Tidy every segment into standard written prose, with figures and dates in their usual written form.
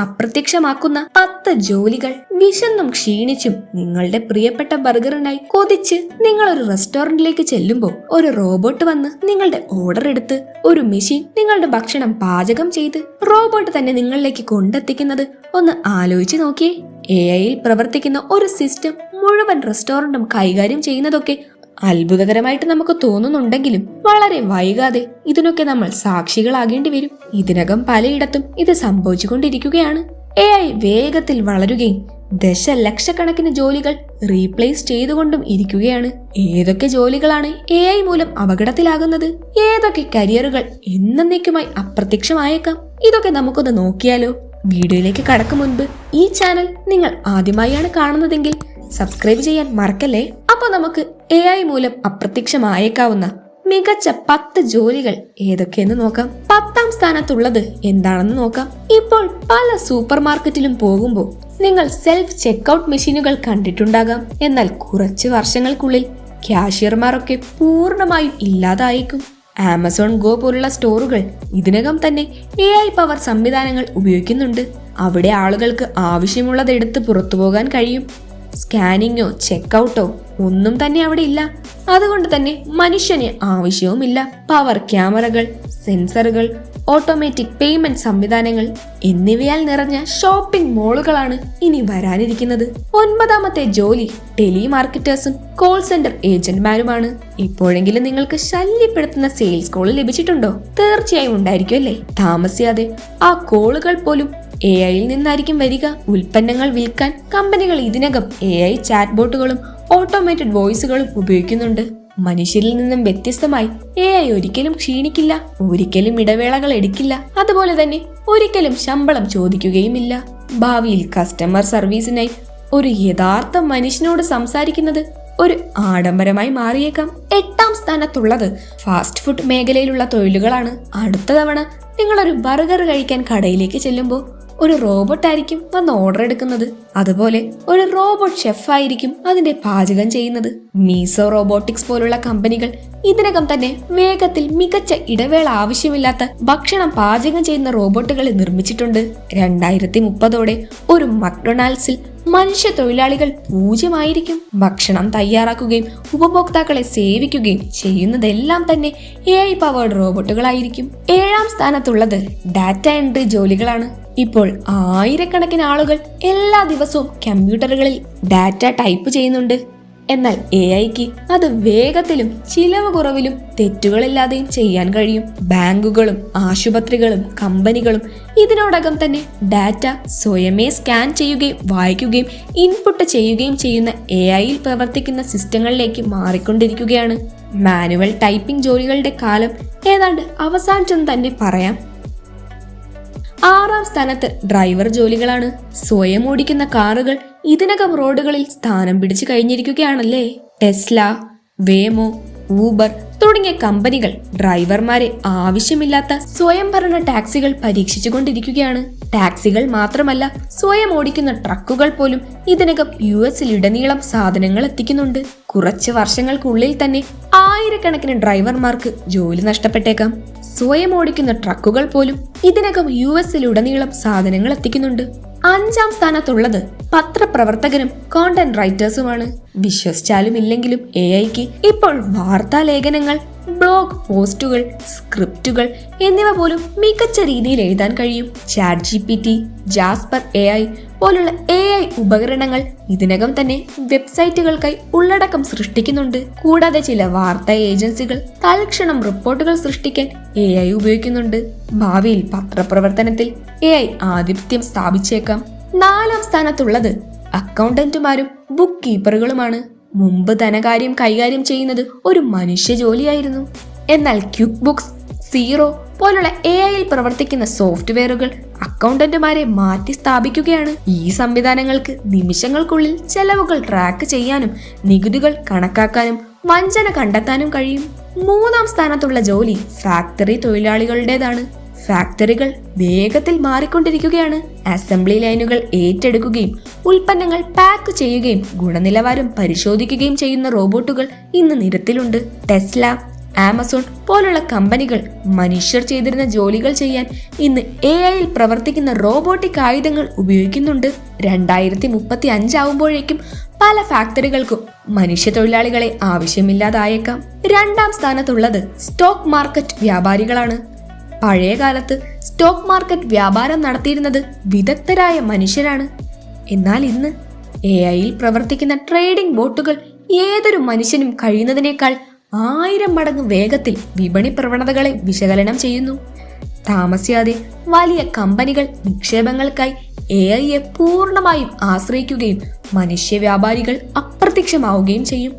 അപ്രത്യക്ഷമാക്കുന്ന 10 ജോലികൾ. വിശന്നും ക്ഷീണിച്ചും നിങ്ങളുടെ പ്രിയപ്പെട്ട ബർഗറിനായി കൊതിച്ച് നിങ്ങൾ ഒരു റെസ്റ്റോറന്റിലേക്ക് ചെല്ലുമ്പോൾ ഒരു റോബോട്ട് വന്ന് നിങ്ങളുടെ ഓർഡർ എടുത്ത് ഒരു മെഷീൻ നിങ്ങളുടെ ഭക്ഷണം പാചകം ചെയ്ത് റോബോട്ട് തന്നെ നിങ്ങളിലേക്ക് കൊണ്ടെത്തിക്കുന്നത് ഒന്ന് ആലോചിച്ച് നോക്കിയേ. AI-യിൽ പ്രവർത്തിക്കുന്ന ഒരു സിസ്റ്റം മുഴുവൻ റെസ്റ്റോറന്റും കൈകാര്യം ചെയ്യുന്നതൊക്കെ അത്ഭുതകരമായിട്ട് നമുക്ക് തോന്നുന്നുണ്ടെങ്കിലും വളരെ വൈകാതെ ഇതിനൊക്കെ നമ്മൾ സാക്ഷികളാകേണ്ടി വരും. ഇതിനകം പലയിടത്തും ഇത് സംഭവിച്ചുകൊണ്ടിരിക്കുകയാണ്. AI വേഗത്തിൽ വളരുകയും ദശലക്ഷക്കണക്കിന് ജോലികൾ റീപ്ലേസ് ചെയ്തുകൊണ്ടും ഇരിക്കുകയാണ്. ഏതൊക്കെ ജോലികളാണ് AI മൂലം അപകടത്തിലാകുന്നത്? ഏതൊക്കെ കരിയറുകൾ എന്നേക്കുമായി അപ്രത്യക്ഷമായേക്കാം? ഇതൊക്കെ നമുക്കൊന്ന് നോക്കിയാലോ? വീഡിയോയിലേക്ക് കടക്കും മുൻപ് ഈ ചാനൽ നിങ്ങൾ ആദ്യമായാണ് കാണുന്നതെങ്കിൽ സബ്സ്ക്രൈബ് ചെയ്യാൻ മറക്കല്ലേ. അപ്പൊ നമുക്ക് AI മൂലം അപ്രത്യക്ഷമായേക്കാവുന്ന മികച്ച 10 ജോലികൾ ഏതൊക്കെയെന്ന് നോക്കാം. 10ാം സ്ഥാനത്തുള്ളത് എന്താണെന്ന് നോക്കാം. ഇപ്പോൾ പല സൂപ്പർ മാർക്കറ്റിലും പോകുമ്പോൾ നിങ്ങൾ സെൽഫ് ചെക്ക്ഔട്ട് മെഷീനുകൾ കണ്ടിട്ടുണ്ടാകാം. എന്നാൽ കുറച്ച് വർഷങ്ങൾക്കുള്ളിൽ ക്യാഷ്യർമാരൊക്കെ പൂർണ്ണമായും ഇല്ലാതായേക്കും. ആമസോൺ ഗോ പോലുള്ള സ്റ്റോറുകൾ ഇതിനകം തന്നെ AI പവർ സംവിധാനങ്ങൾ ഉപയോഗിക്കുന്നുണ്ട്. അവിടെ ആളുകൾക്ക് ആവശ്യമുള്ളത് എടുത്ത് പുറത്തു പോകാൻ കഴിയും. സ്കാനിങ്ങോ ചെക്കൗട്ടോ ഒന്നും തന്നെ അവിടെ ഇല്ല. അതുകൊണ്ട് തന്നെ മനുഷ്യന് ആവശ്യവുമില്ല. പവർ ക്യാമറകൾ, സെൻസറുകൾ, ഓട്ടോമാറ്റിക് പേയ്മെന്റ് സംവിധാനങ്ങൾ എന്നിവയാൽ നിറഞ്ഞ ഷോപ്പിംഗ് മോളുകളാണ് ഇനി വരാനിരിക്കുന്നത്. 9ാമത്തെ ജോലി ടെലിമാർക്കറ്റേഴ്സും കോൾ സെന്റർ ഏജന്റുമാരുമാണ്. ഇപ്പോഴെങ്കിലും നിങ്ങൾക്ക് ശല്യപ്പെടുത്തുന്ന സെയിൽസ് കോൾ ലഭിച്ചിട്ടുണ്ടോ? തീർച്ചയായും ഉണ്ടായിരിക്കും അല്ലേ? താമസിയാതെ ആ കോളുകൾ പോലും AI-യിൽ നിന്നായിരിക്കും വരിക. ഉൽപ്പന്നങ്ങൾ വിൽക്കാൻ കമ്പനികൾ ഇതിനകം AI ചാറ്റ് ബോട്ടുകളും ഓട്ടോമേറ്റഡ് വോയിസുകളും ഉപയോഗിക്കുന്നുണ്ട്. മനുഷ്യരിൽ നിന്നും വ്യത്യസ്തമായി AI ഒരിക്കലും ക്ഷീണിക്കില്ല, ഒരിക്കലും ഇടവേളകൾ എടുക്കില്ല, അതുപോലെ തന്നെ ഒരിക്കലും ശമ്പളം ചോദിക്കുകയുമില്ല. ഭാവിയിൽ കസ്റ്റമർ സർവീസിനായി ഒരു യഥാർത്ഥ മനുഷ്യനോട് സംസാരിക്കുന്നത് ഒരു ആഡംബരമായി മാറിയേക്കാം. 8ാം സ്ഥാനത്തുള്ളത് ഫാസ്റ്റ് ഫുഡ് മേഖലയിലുള്ള തൊഴിലുകളാണ്. അടുത്ത തവണ നിങ്ങളൊരു ബർഗർ കഴിക്കാൻ കടയിലേക്ക് ചെല്ലുമ്പോൾ ഒരു റോബോട്ട് ആയിരിക്കും വന്ന് ഓർഡർ എടുക്കുന്നത്. അതുപോലെ ഒരു റോബോട്ട് ഷെഫ് ആയിരിക്കും അതിന്റെ പാചകം ചെയ്യുന്നത്. മീസോ റോബോട്ടിക്സ് പോലുള്ള കമ്പനികൾ ഇതിനകം തന്നെ വേഗത്തിൽ മികച്ച ഇടവേള ആവശ്യമില്ലാത്ത ഭക്ഷണം പാചകം ചെയ്യുന്ന റോബോട്ടുകളെ നിർമ്മിച്ചിട്ടുണ്ട്. 2030ഓടെ ഒരു മക്ഡൊണാൾഡ്സിൽ മനുഷ്യ തൊഴിലാളികൾ 0 ഭക്ഷണം തയ്യാറാക്കുകയും ഉപഭോക്താക്കളെ സേവിക്കുകയും ചെയ്യുന്നതെല്ലാം തന്നെ AI പവേർഡ് റോബോട്ടുകളായിരിക്കും. 7ാം സ്ഥാനത്തുള്ളത് ഡാറ്റ എൻട്രി ജോലികളാണ്. ഇപ്പോൾ ആയിരക്കണക്കിന് ആളുകൾ എല്ലാ ദിവസവും കമ്പ്യൂട്ടറുകളിൽ ഡാറ്റ ടൈപ്പ് ചെയ്യുന്നുണ്ട്. എന്നാൽ AI-ക്ക് അത് വേഗത്തിലും ചിലവ് കുറവിലും തെറ്റുകളില്ലാതെയും ചെയ്യാൻ കഴിയും. ബാങ്കുകളും ആശുപത്രികളും കമ്പനികളും ഇതിനോടകം തന്നെ ഡാറ്റ സ്വയമേ സ്കാൻ ചെയ്യുകയും വായിക്കുകയും ഇൻപുട്ട് ചെയ്യുകയും ചെയ്യുന്ന AI-യിൽ പ്രവർത്തിക്കുന്ന സിസ്റ്റങ്ങളിലേക്ക് മാറിക്കൊണ്ടിരിക്കുകയാണ്. മാനുവൽ ടൈപ്പിംഗ് ജോലികളുടെ കാലം ഏതാണ്ട് അവസാനിച്ചെന്ന് തന്നെ പറയാം. 6ാം സ്ഥാനത്ത് ഡ്രൈവർ ജോലികളാണ്. സ്വയം ഓടിക്കുന്ന കാറുകൾ ഇതിനകം റോഡുകളിൽ സ്ഥാനം പിടിച്ചു കഴിഞ്ഞിരിക്കുകയാണല്ലേ. ടെസ്ല, വേമോ, ഊബർ തുടങ്ങിയ കമ്പനികൾ ഡ്രൈവർമാരെ ആവശ്യമില്ലാത്ത സ്വയംഭരണ ടാക്സികൾ പരീക്ഷിച്ചുകൊണ്ടിരിക്കുകയാണ്. ടാക്സികൾ മാത്രമല്ല, സ്വയം ഓടിക്കുന്ന ട്രക്കുകൾ പോലും ഇതിനകം US-ലുടനീളം സാധനങ്ങൾ എത്തിക്കുന്നുണ്ട്. കുറച്ച് വർഷങ്ങൾക്കുള്ളിൽ തന്നെ ആയിരക്കണക്കിന് ഡ്രൈവർമാർക്ക് ജോലി നഷ്ടപ്പെട്ടേക്കാം. സ്വയം ഓടിക്കുന്ന ട്രക്കുകൾ പോലും ഇതിനകം US-ലുടനീളം സാധനങ്ങൾ എത്തിക്കുന്നുണ്ട്. 5ാം സ്ഥാനത്തുള്ളത് പത്രപ്രവർത്തകരും കോണ്ടന്റ് റൈറ്റേഴ്സുമാണ്. വിശ്വസിച്ചാലും ഇല്ലെങ്കിലും AI-ക്ക് ഇപ്പോൾ വാർത്താ ലേഖനങ്ങൾ, ബ്ലോഗ് പോസ്റ്റുകൾ, സ്ക്രിപ്റ്റുകൾ എന്നിവ പോലും മികച്ച രീതിയിൽ എഴുതാൻ കഴിയും. ChatGPT, ജാസ്പർ AI പോലുള്ള AI ഉപകരണങ്ങൾ ഇതിനകം തന്നെ വെബ്സൈറ്റുകൾക്കായി ഉള്ളടക്കം സൃഷ്ടിക്കുന്നുണ്ട്. കൂടാതെ ചില വാർത്താ ഏജൻസികൾ തൽക്ഷണം റിപ്പോർട്ടുകൾ സൃഷ്ടിക്കാൻ AI ഉപയോഗിക്കുന്നുണ്ട്. ഭാവിയിൽ പത്രപ്രവർത്തനത്തിൽ AI ആധിപത്യം സ്ഥാപിച്ചേക്കാം. 4ാം സ്ഥാനത്തുള്ളത് അക്കൗണ്ടന്റുമാരും ബുക്ക് കീപ്പറുകളുമാണ്. മുമ്പ് ധനകാര്യം കൈകാര്യം ചെയ്യുന്നത് ഒരു മനുഷ്യ ജോലിയായിരുന്നു. എന്നാൽ ക്വിക്ക് ബുക്സ്, സീറോ പോലുള്ള AI-യിൽ പ്രവർത്തിക്കുന്ന സോഫ്റ്റ്വെയറുകൾ അക്കൗണ്ടന്റുമാരെ മാറ്റി സ്ഥാപിക്കുകയാണ്. ഈ സംവിധാനങ്ങൾക്ക് നിമിഷങ്ങൾക്കുള്ളിൽ ചെലവുകൾ ട്രാക്ക് ചെയ്യാനും നികുതികൾ കണക്കാക്കാനും വഞ്ചന കണ്ടെത്താനും കഴിയും. 3ാം സ്ഥാനത്തുള്ള ജോലി ഫാക്ടറി തൊഴിലാളികളുടേതാണ്. ഫാക്ടറികൾ വേഗത്തിൽ മാറിക്കൊണ്ടിരിക്കുകയാണ്. അസംബ്ലി ലൈനുകൾ ഏറ്റെടുക്കുകയും ഉൽപ്പന്നങ്ങൾ പാക്ക് ചെയ്യുകയും ഗുണനിലവാരം പരിശോധിക്കുകയും ചെയ്യുന്ന റോബോട്ടുകൾ ഇന്ന് നിരത്തിലുണ്ട്. ടെസ്ല, ആമസോൺ പോലുള്ള കമ്പനികൾ മനുഷ്യർ ചെയ്തിരുന്ന ജോലികൾ ചെയ്യാൻ ഇന്ന് AI-യിൽ പ്രവർത്തിക്കുന്ന റോബോട്ടിക് ആയുധങ്ങൾ ഉപയോഗിക്കുന്നുണ്ട്. 2035 ആവുമ്പോഴേക്കും പല ഫാക്ടറികൾക്കും മനുഷ്യ തൊഴിലാളികളെ ആവശ്യമില്ലാതായേക്കാം. 2ാം സ്ഥാനത്തുള്ളത് സ്റ്റോക്ക് മാർക്കറ്റ് വ്യാപാരികളാണ്. പഴയ കാലത്ത് സ്റ്റോക്ക് മാർക്കറ്റ് വ്യാപാരം നടത്തിയിരുന്നത് വിദഗ്ധരായ മനുഷ്യരാണ്. എന്നാൽ ഇന്ന് AI-യിൽ പ്രവർത്തിക്കുന്ന ട്രേഡിംഗ് ബോട്ടുകൾ ഏതൊരു മനുഷ്യനും കഴിയുന്നതിനേക്കാൾ 1000 മടങ്ങ് വേഗത്തിൽ വിപണി പ്രവണതകളെ വിശകലനം ചെയ്യുന്നു. താമസിയാതെ വലിയ കമ്പനികൾ നിക്ഷേപങ്ങൾക്കായി AI-യെ പൂർണ്ണമായും ആശ്രയിക്കുകയും മനുഷ്യ വ്യാപാരികൾ അപ്രത്യക്ഷമാവുകയും ചെയ്യും.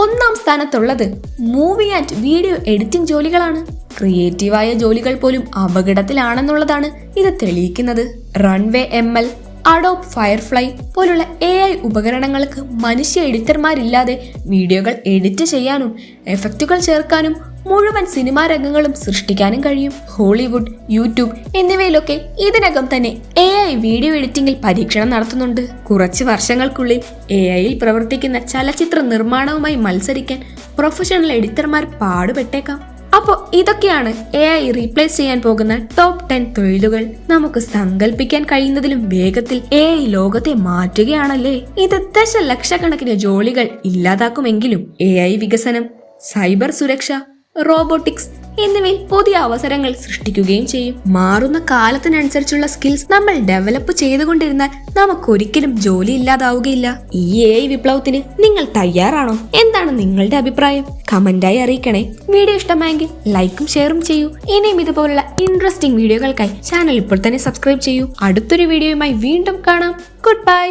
1ാം സ്ഥാനത്തുള്ളത് മൂവി ആൻഡ് വീഡിയോ എഡിറ്റിംഗ് ജോലികളാണ്. ക്രിയേറ്റീവായ ജോലികൾ പോലും അപകടത്തിലാണെന്നുള്ളതാണ് ഇത് തെളിയിക്കുന്നത്. റൺവേ ML, അഡോബ് ഫയർഫ്ലൈ പോലുള്ള AI ഉപകരണങ്ങൾക്ക് മനുഷ്യ എഡിറ്റർമാരില്ലാതെ വീഡിയോകൾ എഡിറ്റ് ചെയ്യാനും എഫക്റ്റുകൾ ചേർക്കാനും മുഴുവൻ സിനിമാ രംഗങ്ങളും സൃഷ്ടിക്കാനും കഴിയും. ഹോളിവുഡ്, യൂട്യൂബ് എന്നിവയിലൊക്കെ ഇതിനകം തന്നെ AI വീഡിയോ എഡിറ്റിംഗിൽ പരീക്ഷണം നടത്തുന്നുണ്ട്. കുറച്ച് വർഷങ്ങൾക്കുള്ളിൽ AI-യിൽ പ്രവർത്തിക്കുന്ന ചലച്ചിത്ര നിർമ്മാണവുമായി മത്സരിക്കാൻ പ്രൊഫഷണൽ എഡിറ്റർമാർ പാടുപെട്ടേക്കാം. അപ്പോൾ ഇതൊക്കെയാണ് AI റീപ്ലേസ് ചെയ്യാൻ പോകുന്ന ടോപ്പ് 10 തൊഴിലുകൾ. നമുക്ക് സങ്കല്പിക്കാൻ കഴിയുന്നതിലും വേഗത്തിൽ AI ലോകത്തെ മാറ്റുകയാണല്ലേ. ഇത് ദശലക്ഷക്കണക്കിന് ജോലികൾ ഇല്ലാതാക്കുമെങ്കിലും AI വികസനം, സൈബർ സുരക്ഷ, റോബോട്ടിക്സ് എന്നിവയിൽ പുതിയ അവസരങ്ങൾ സൃഷ്ടിക്കുകയും ചെയ്യും. മാറുന്ന കാലത്തിനനുസരിച്ചുള്ള സ്കിൽസ് നമ്മൾ ഡെവലപ്പ് ചെയ്തുകൊണ്ടിരുന്നാൽ നമുക്കൊരിക്കലും ജോലി ഇല്ലാതാവുകയില്ല. ഈ AI വിപ്ലവത്തിന് നിങ്ങൾ തയ്യാറാണോ? എന്താണ് നിങ്ങളുടെ അഭിപ്രായം? കമന്റായി അറിയിക്കണേ. വീഡിയോ ഇഷ്ടമായെങ്കിൽ ലൈക്കും ഷെയറും ചെയ്യൂ. ഇനിയും ഇതുപോലുള്ള ഇൻട്രസ്റ്റിംഗ് വീഡിയോകൾക്കായി ചാനൽ ഇപ്പോൾ തന്നെ സബ്സ്ക്രൈബ് ചെയ്യൂ. അടുത്തൊരു വീഡിയോയുമായി വീണ്ടും കാണാം. Good bye.